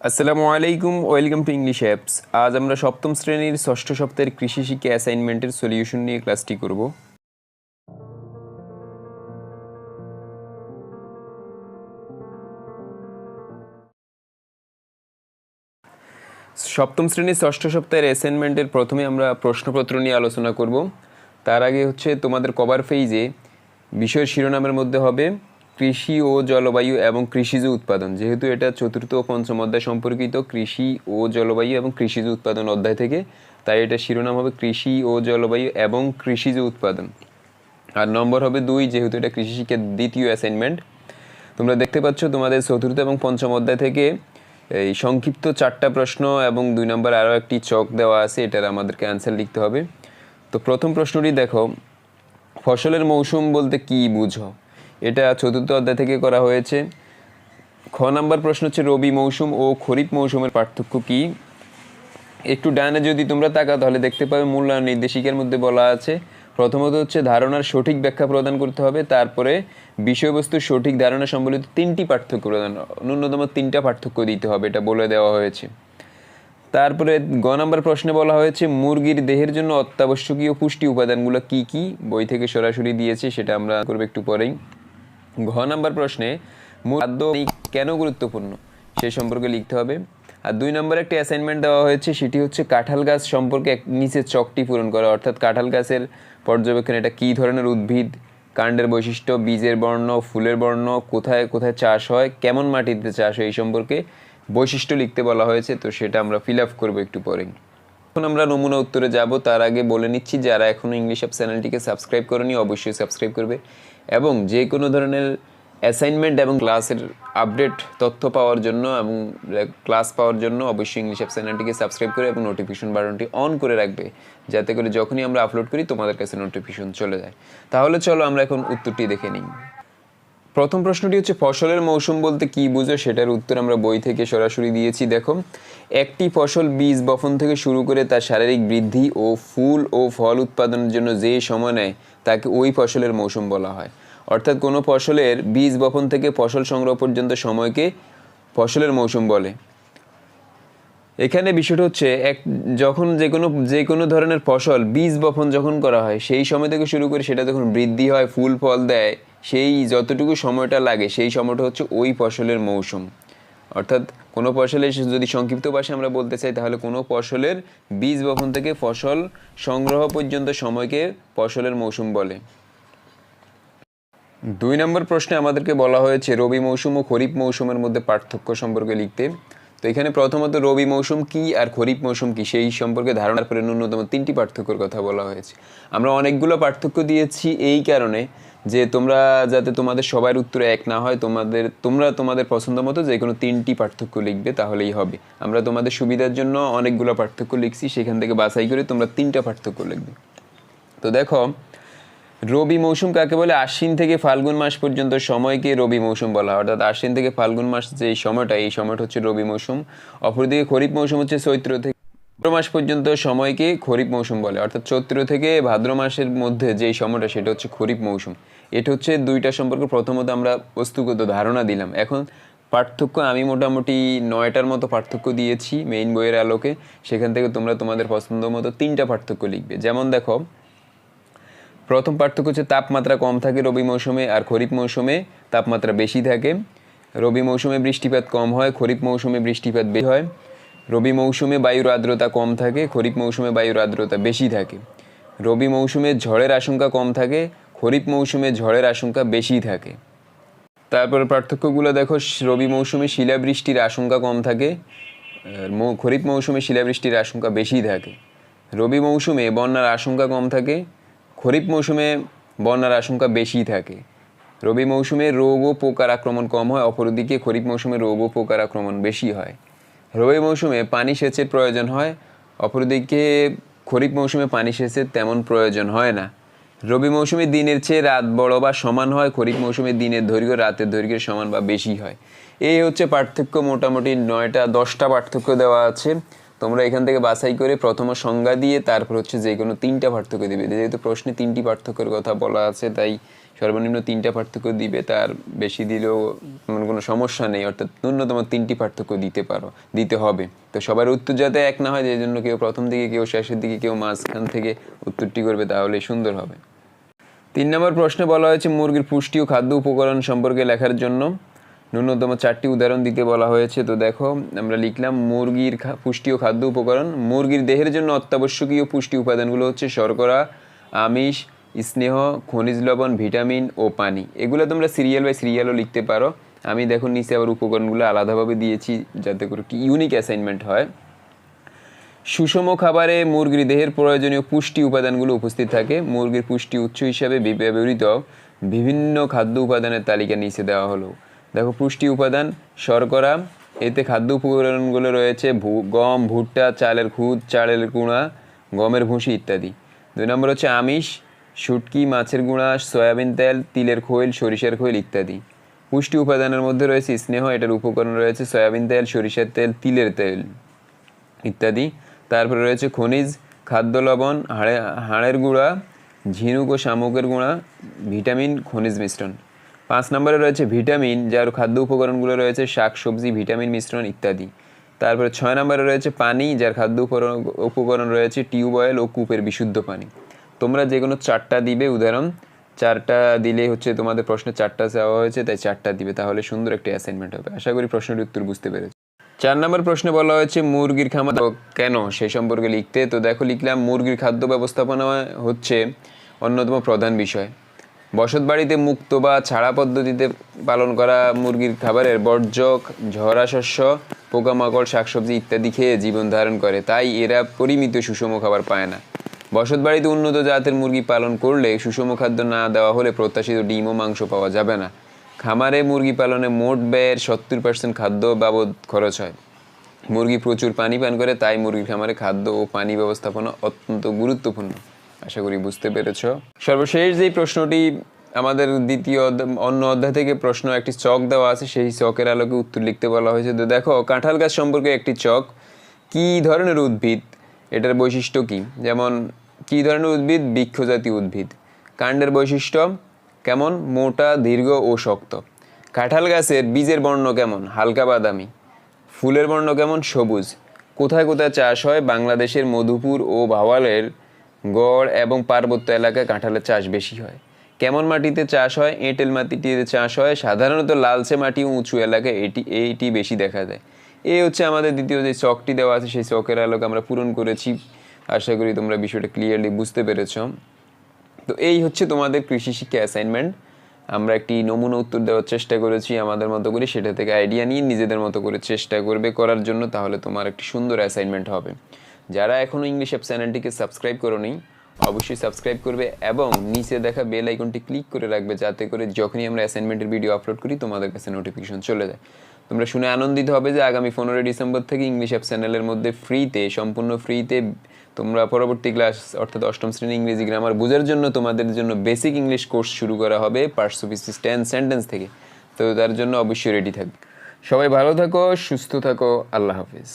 আসসালামু আলাইকুম, welcome to English apps. আজ আমরা সপ্তম শ্রেণীর ষষ্ঠ সপ্তাহের কৃষি শিক্ষা অ্যাসাইনমেন্টের সলিউশন নিয়ে ক্লাসটি করব। সপ্তম শ্রেণীর ষষ্ঠ সপ্তাহের অ্যাসাইনমেন্টের প্রথমে আমরা প্রশ্নপত্র নিয়ে আলোচনা করব। তার আগে তোমাদের কভার পেজে বিষয়ের শিরোনামের মধ্যে হবে কৃষি ও জলবায়ু এবং কৃষিজ উৎপাদন। যেহেতু এটা চতুর্থ ও পঞ্চম অধ্যায় সম্পর্কিত কৃষি ও জলবায়ু এবং কৃষিজ উৎপাদন অধ্যায় থেকে, তাই এটা শিরোনাম হবে কৃষি ও জলবায়ু এবং কৃষিজ উৎপাদন। আর নম্বর হবে 2, যেহেতু এটা কৃষি শিক্ষার দ্বিতীয় অ্যাসাইনমেন্ট। তোমরা দেখতে পাচ্ছ তোমাদের চতুর্থ এবং পঞ্চম অধ্যায় থেকে এই সংক্ষিপ্ত 4টা প্রশ্ন এবং 2 নম্বর আরও একটি চক দেওয়া আছে, এটার আমাদেরকে অ্যান্সার লিখতে হবে। তো প্রথম প্রশ্নটি দেখো, ফসলের মৌসুম বলতে কি বুঝো? এটা চতুর্থ অধ্যায় থেকে করা হয়েছে। খ নাম্বার প্রশ্ন হচ্ছে রবি মৌসুম ও খরিফ মৌসুমের পার্থক্য কি? একটু ডানে যদি তোমরা তাকাও তাহলে দেখতে পাবে মূল্যায়ন নির্দেশিকার মধ্যে বলা আছে প্রথমত হচ্ছে ধারণার সঠিক ব্যাখ্যা প্রদান করতে হবে, তারপরে বিষয়বস্তুর সঠিক ধারণা সম্বলিত 3টি পার্থক্য প্রদান, ন্যূনতম 3টা পার্থক্য দিতে হবে, এটা বলে দেওয়া হয়েছে। তারপরে গ নাম্বার প্রশ্নে বলা হয়েছে মুরগির দেহের জন্য অত্যাবশ্যকীয় পুষ্টি উপাদানগুলো কি কি? বই থেকে সরাসরি দিয়েছে, সেটা আমরা করবো একটু পরেই। ঘ নাম্বার প্রশ্নে খাদ্য কেন গুরুত্বপূর্ণ সে সম্পর্কে লিখতে হবে। আর 2 নম্বর একটা অ্যাসাইনমেন্ট দেওয়া হয়েছে, সেটি হচ্ছে কাঁঠাল গাছ সম্পর্কে নিচে চকটি পূরণ করা, অর্থাৎ কাঁঠাল গাছের পর্যবেক্ষণ, এটা কী ধরনের উদ্ভিদ, কাণ্ডের বৈশিষ্ট্য, বীজের বর্ণ, ফুলের বর্ণ, কোথায় কোথায় চাষ হয়, কেমন মাটিতে চাষ হয়, এই সম্পর্কে বৈশিষ্ট্য লিখতে বলা হয়েছে। তো সেটা আমরা ফিল আপ করবো একটু পরেই। এখন আমরা নমুনা উত্তরে যাব, তার আগে বলে নিচ্ছি যারা এখনও ইংলিশ অ্যাপ চ্যানেলটিকে সাবস্ক্রাইব করেনি অবশ্যই সাবস্ক্রাইব করবে, এবং যে কোনো ধরনের অ্যাসাইনমেন্ট এবং ক্লাসের আপডেট তথ্য পাওয়ার জন্য এবং ক্লাস পাওয়ার জন্য অবশ্যই ইংলিশ অ্যাপ চ্যানেলটিকে সাবস্ক্রাইব করে এবং নোটিফিকেশন বাটনটি অন করে রাখবে, যাতে করে যখনই আমরা আপলোড করি তোমাদের কাছে নোটিফিকেশন চলে যায়। তাহলে চলো আমরা এখন উত্তরটি দেখে নিই। প্রথম প্রশ্নটি হচ্ছে ফসলের মৌসুম বলতে কি বুঝো? সেটার উত্তর আমরা বই থেকে সরাসরি দিয়েছি। দেখো, একটি ফসল বীজ বপন থেকে শুরু করে তার শারীরিক বৃদ্ধি ও ফুল ও ফল উৎপাদনের জন্য যে সময় নেয় তাকে ওই ফসলের মৌসুম বলা হয়। অর্থাৎ কোনো ফসলের বীজ বপন থেকে ফসল সংগ্রহ পর্যন্ত সময়কে ফসলের মৌসুম বলে। এখানে বিষয়টা হচ্ছে যখন যে কোনো ধরনের ফসল বীজ বপন যখন করা হয় সেই সময় থেকে শুরু করে সেটা যখন বৃদ্ধি হয়, ফুল ফল দেয়, সেই যতটুকু সময়টা লাগে সেই সময়টা হচ্ছে ওই ফসলের মৌসুম। অর্থাৎ কোনো ফসলের যদি সংক্ষিপ্ত ভাষায় আমরা বলতে চাই তাহলে কোনো ফসলের বীজ বপন থেকে ফসল সংগ্রহ পর্যন্ত সময়কে ফসলের মৌসুম বলে। 2 নম্বর প্রশ্নে আমাদেরকে বলা হয়েছে রবি মৌসুম ও খরিফ মৌসুমের মধ্যে পার্থক্য সম্পর্কে লিখতে। তো এখানে প্রথমত রবি মৌসুম কি আর খরিফ মৌসুম কি সেই সম্পর্কে ধারণার পরে ন্যূনতম 3টি পার্থক্যের কথা বলা হয়েছে। আমরা অনেকগুলো পার্থক্য দিয়েছি এই কারণে যে তোমরা যাতে তোমাদের সবার উত্তরে এক না হয়, তোমরা তোমাদের পছন্দ মতো যে কোনো 3টি পার্থক্য লিখবে তাহলেই হবে। আমরা তোমাদের সুবিধার জন্য অনেকগুলো পার্থক্য লিখছি, সেখান থেকে বাছাই করে তোমরা 3টা পার্থক্য লিখবে। তো দেখো, রবি মৌসুম কাকে বলে? আশ্বিন থেকে ফাল্গুন মাস পর্যন্ত সময়কে রবি মৌসুম বলা হয়। অর্থাৎ আশ্বিন থেকে ফাল্গুন মাস যে সময়টা, এই সময়টা হচ্ছে রবি মৌসুম। অপরদিকে খরিফ মৌসুম হচ্ছে চৈত্র থেকে ভাদ্র মাস পর্যন্ত সময়কে খরিফ মৌসুম বলে। অর্থাৎ চৈত্র থেকে ভাদ্র মাসের মধ্যে যেই সময়টা সেটা হচ্ছে খরিফ মৌসুম। এটা হচ্ছে 2টা সম্পর্কে প্রথমত আমরা বস্তুগত ধারণা দিলাম। এখন পার্থক্য আমি মোটামুটি 9টার মতো পার্থক্য দিয়েছি মেইন বইয়ের আলোকে, সেখান থেকে তোমরা তোমাদের পছন্দ মতো 3টা পার্থক্য লিখবে। যেমন দেখো, প্রথম পার্থক্য হচ্ছে তাপমাত্রা কম থাকে রবি মৌসুমে আর খরিফ মৌসুমে তাপমাত্রা বেশি থাকে। রবি মৌসুমে বৃষ্টিপাত কম হয়, খরিফ মৌসুমে বৃষ্টিপাত বেশি হয়। রবি মৌসুমে বায়ুর আর্দ্রতা কম থাকে, খরিফ মৌসুমে বায়ুর আর্দ্রতা বেশি থাকে। রবি মৌসুমে ঝড়ের আশঙ্কা কম থাকে, খরিফ মৌসুমে ঝড়ের আশঙ্কা বেশি থাকে। তারপরে পার্থক্যগুলো দেখো, রবি মৌসুমে শিলাবৃষ্টির আশঙ্কা কম থাকে, খরিফ মৌসুমে শিলাবৃষ্টির আশঙ্কা বেশি থাকে। রবি মৌসুমে বন্যার আশঙ্কা কম থাকে, খরিফ মৌসুমে বন্যার আশঙ্কা বেশি থাকে। রবি মৌসুমে রোগ ও পোকার আক্রমণ কম হয়, অপরদিকে খরিফ মৌসুমে রোগ ও পোকার আক্রমণ বেশি হয়। রবি মৌসুমে পানি সেচের প্রয়োজন হয়, অপরদিকে খরিফ মৌসুমে পানি সেচের তেমন প্রয়োজন হয় না। রবি মৌসুমে দিনের চেয়ে রাত বড় বা সমান হয়, খরিফ মৌসুমে দিনের দৈর্ঘ্য রাতের দৈর্ঘ্যের সমান বা বেশি হয়। এই হচ্ছে পার্থক্য, মোটামুটি 10টা পার্থক্য দেওয়া আছে। তোমরা এখান থেকে বাছাই করে প্রথম সংজ্ঞা দিয়ে তারপর হচ্ছে যে কোনো 3টা পার্থক্য দেবে। যেহেতু প্রশ্নে 3টি পার্থক্যের কথা বলা আছে তাই সর্বনিম্ন 3টা পার্থক্য দিবে, তার বেশি দিলেও কোনো সমস্যা নেই, অর্থাৎ ন্যূনতম 3টি পার্থক্য দিতে হবে। তো সবার উত্তর যাতে এক না হয়, যে জন্য কেউ প্রথম দিকে, কেউ শেষের দিকে, কেউ মাঝখান থেকে উত্তরটি করবে, তাহলে সুন্দর হবে। 3 নম্বর প্রশ্নে বলা হয়েছে মুরগির পুষ্টি ও খাদ্য উপকরণ সম্পর্কে লেখার জন্য ন্যূনতম 4টি উদাহরণ দিতে বলা হয়েছে। তো দেখো আমরা লিখলাম মুরগির পুষ্টি ও খাদ্য উপকরণ। মুরগির দেহের জন্য অত্যাবশ্যকীয় পুষ্টি উপাদানগুলো হচ্ছে শর্করা, আমিষ, স্নেহ, খনিজ লবণ, ভিটামিন ও পানি। এগুলো তোমরা সিরিয়াল বাই সিরিয়ালও লিখতে পারো। আমি দেখো নিচে আবার উপকরণগুলো আলাদাভাবে দিয়েছি যাতে করে একটি ইউনিক অ্যাসাইনমেন্ট হয়। সুষম খাবারে মুরগির দেহের প্রয়োজনীয় পুষ্টি উপাদানগুলো উপস্থিত থাকে। মুরগির পুষ্টি উৎস হিসাবে ব্যবহৃত বিভিন্ন খাদ্য উপাদানের তালিকা নিচে দেওয়া হলো। দেখো পুষ্টি উপাদান শর্করা, এতে খাদ্য উপকরণগুলো রয়েছে গম, ভুট্টা, চালের খুদ, চালের গুঁড়া, গমের ভুসি ইত্যাদি। 2 নম্বর হচ্ছে আমিষ, শুটকি, মাছের গুঁড়া, সয়াবিন তেল, তিলের খৈল, সরিষার খৈল ইত্যাদি। পুষ্টি উপাদানের মধ্যে রয়েছে স্নেহ, এটার উপকরণ রয়েছে সয়াবিন তেল, সরিষার তেল, তিলের তেল ইত্যাদি। তারপরে রয়েছে খনিজ, খাদ্য লবণ, হাড়ের গুঁড়া, ঝিনুক ও শামুকের গুঁড়া, ভিটামিন, খনিজ মিশ্রণ। 5 নম্বরে রয়েছে ভিটামিন, যার খাদ্য উপকরণগুলো রয়েছে শাক সবজি, ভিটামিন মিশ্রণ ইত্যাদি। তারপরে 6 নম্বরে রয়েছে পানি, যার খাদ্য উপকরণ রয়েছে টিউবওয়েল ও কূপের বিশুদ্ধ পানি। তোমরা যে কোনো 4টা দিবে উদাহরণ, 4টা দিলে হচ্ছে তোমাদের প্রশ্নে 4টা চাওয়া হয়েছে, তাই 4টা দিবে, তাহলে সুন্দর একটা অ্যাসাইনমেন্ট হবে। আশা করি প্রশ্নের উত্তর বুঝতে পেরেছো। 4 নম্বর প্রশ্নে বলা হয়েছে মুরগির খামার কেন, সেই সম্পর্কে লিখতে। তো দেখো লিখলাম মুরগির খাদ্য ব্যবস্থাপনা হচ্ছে অন্যতম প্রধান বিষয়। বসত বাড়িতে মুক্ত বা ছাড়া পদ্ধতিতে পালন করা মুরগির খাবারের বর্জ্য, ঝরা শস্য, পোকামাকড়, শাকসবজি ইত্যাদি খেয়ে জীবন ধারণ করে, তাই এরা পরিমিত সুষম খাবার পায় না। বসত বাড়িতে উন্নত জাতের মুরগি পালন করলে সুষম খাদ্য না দেওয়া হলে প্রত্যাশিত ডিম ও মাংস পাওয়া যাবে না। খামারে মুরগি পালনে মোট ব্যয়ের 70% খাদ্য বাবদ খরচ হয়। মুরগি প্রচুর পানি পান করে, তাই মুরগির খামারে খাদ্য ও পানি ব্যবস্থাপনা অত্যন্ত গুরুত্বপূর্ণ। আশা করি বুঝতে পেরেছ। সর্বশেষ যেই প্রশ্নটি আমাদের অন্য অধ্যায় থেকে প্রশ্ন, একটি চক দেওয়া আছে, সেই চকের আলোকে উত্তর লিখতে বলা হয়েছে। তো দেখো কাঁঠাল গাছ সম্পর্কে একটি চক। কি ধরনের উদ্ভিদ, এটার বৈশিষ্ট্য কি? যেমন কি ধরনের উদ্ভিদ? বৃক্ষজাতীয় উদ্ভিদ। কাণ্ডের বৈশিষ্ট্য কেমন? মোটা, দীর্ঘ ও শক্ত। কাঁঠাল গাছের বীজের বর্ণ কেমন? হালকা বাদামি। ফুলের বর্ণ কেমন? সবুজ। কোথায় কোথায় চাষ হয়? বাংলাদেশের মধুপুর ও ভাওয়ালের গড় এবং পার্বত্য এলাকায় কাঁঠালের চাষ বেশি হয়। কেমন মাটিতে চাষ হয়? এঁটেল মাটিতে চাষ হয়। সাধারণত লালচে মাটি ও উঁচু এলাকায় এইটি বেশি দেখা যায়। এই হচ্ছে আমাদের দ্বিতীয় যে চকটি দেওয়া আছে, সেই চকের আলোকে আমরা পূরণ করেছি। আশা করি তোমরা বিষয়টা ক্লিয়ারলি বুঝতে পেরেছ। তো এই হচ্ছে তোমাদের কৃষি শিক্ষা অ্যাসাইনমেন্ট। আমরা একটি নমুনা উত্তর দেওয়ার চেষ্টা করেছি আমাদের মতো করে, সেটা থেকে আইডিয়া নিয়ে নিজেদের মতো করে চেষ্টা করবে করার জন্য, তাহলে তোমার একটি সুন্দর অ্যাসাইনমেন্ট হবে। যারা এখনও ইংলিশ অ্যাপ চ্যানেলটিকে সাবস্ক্রাইব করোনি, অবশ্যই সাবস্ক্রাইব করবে এবং নিচে দেখা বেল আইকনটি ক্লিক করে রাখবে, যাতে করে যখনই আমরা অ্যাসাইনমেন্টের ভিডিও আপলোড করি তোমাদের কাছে নোটিফিকেশন চলে যায়। তোমরা শুনে আনন্দিত হবে যে আগামী 15 ডিসেম্বর থেকে ইংলিশ অ্যাপ চ্যানেলের মধ্যে সম্পূর্ণ ফ্রিতে তোমরা পরবর্তী ক্লাস, অর্থাৎ 8ম শ্রেণী ইংরেজি গ্রামার বোঝার জন্য তোমাদের জন্য বেসিক ইংলিশ কোর্স শুরু করা হবে পার্টস অফ স্পিচ 10 সেন্টেন্স থেকে। তো তার জন্য অবশ্যই রেডি থাকবে। সবাই ভালো থাকো, সুস্থ থাকো, আল্লাহ হাফিজ।